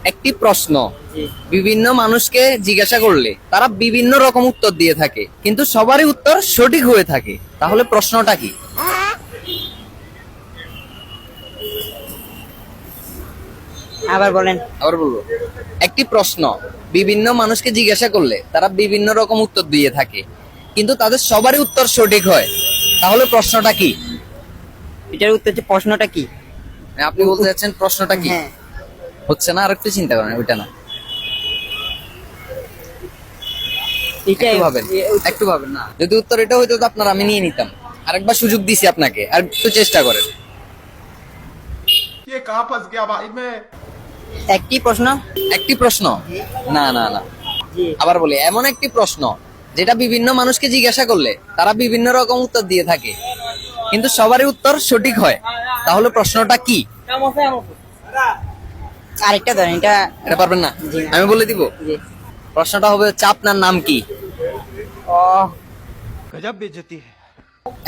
একটি প্রশ্ন বিভিন্ন মানুষকে জিজ্ঞাসা করলে তারা বিভিন্ন রকম উত্তর দিয়ে থাকে, কিন্তু সবারই উত্তর সঠিক হয়ে থাকে। তাহলে প্রশ্নটা কি? আবার বলেন। আবার বলবো, একটি প্রশ্ন বিভিন্ন মানুষকে জিজ্ঞাসা করলে তারা বিভিন্ন রকম উত্তর দিয়ে থাকে, কিন্তু তাদের সবারই উত্তর সঠিক হয়। তাহলে প্রশ্নটা কি? এটার উত্তর হচ্ছে প্রশ্নটা কি? আপনি বলতে চাচ্ছেন প্রশ্নটা কি? হ্যাঁ। হচ্ছে না, আর একটু চিন্তা করেন, ওইটা না। এটাই একটু ভাবেন, একটু ভাবেন না। যদি উত্তর এটা হইতো তো আপনার আমি নিয়ে নিতাম। আরেকবার সুযোগ দিছি আপনাকে, আর একটু চেষ্টা করেন। ये कहाँ फंस गया भाई मैं। একটি প্রশ্ন। একটি প্রশ্ন? না না না, জি। আবার বলি, এমন একটি প্রশ্ন যেটা বিভিন্ন মানুষকে জিজ্ঞাসা করলে তারা বিভিন্ন রকম উত্তর দিয়ে থাকে, কিন্তু সবারই উত্তর সঠিক হয়। তাহলে প্রশ্নটা কি? আরেকটা ধরেন, এটা এটা পারবেন না? জি। আমি বলে দিব। জি। প্রশ্নটা হবে হচ্ছে, আপনার নাম কি? ও गजब बेइज्जती है।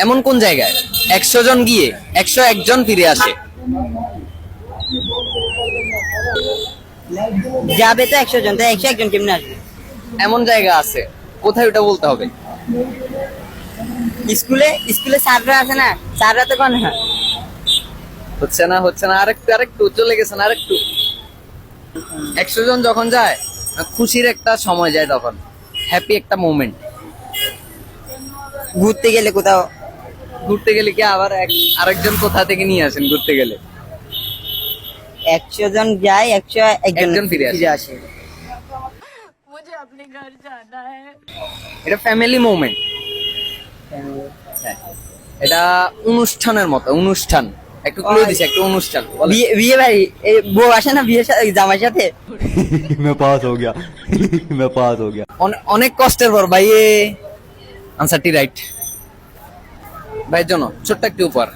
এমন কোন জায়গায় 100 জন গিয়ে 101 জন ফিরে আসে? যাবে তো 100 জন, তো 101 জন কেমনে আসবে? এমন জায়গা আছে, কোথায় ওটা বলতে হবে। স্কুলে স্কুলে স্যাররা আছে না, স্যাররা তো কোন হচ্ছে না, হচ্ছে না, আরেকটু আরেকটু চলে গেছেন, আরেকটু। 100 জন যখন যায়, খুশির একটা সময় যায়, তখন হ্যাপি একটা মোমেন্ট। ঘুরতে গেলে কোথাও। ঘুরতে গেলে কি আবার আরেকজন কোথা থেকে নিয়ে আসেন ঘুরতে গেলে? 100 জন যায়, 101 একজন জন ফিরে ফিরে আসে। আসে। मुझे अपने घर जाना है। এটা ফ্যামিলি মোমেন্ট। এটা অনুষ্ঠানের মতো, অনুষ্ঠান। একটু ক্লু দিছি, একটু অনুষ্ঠান। বলেন। বিয়ে বিয়ে বাড়ি, এই বউ আসে না বিয়ে জামাইয়ের সাথে। मैं पास हो गया मैं पास हो गया। অনেক কষ্টের পর ভাই, আনসারটি রাইট। ভাইয়ের জন্য ছোট্ট একটি উপহার।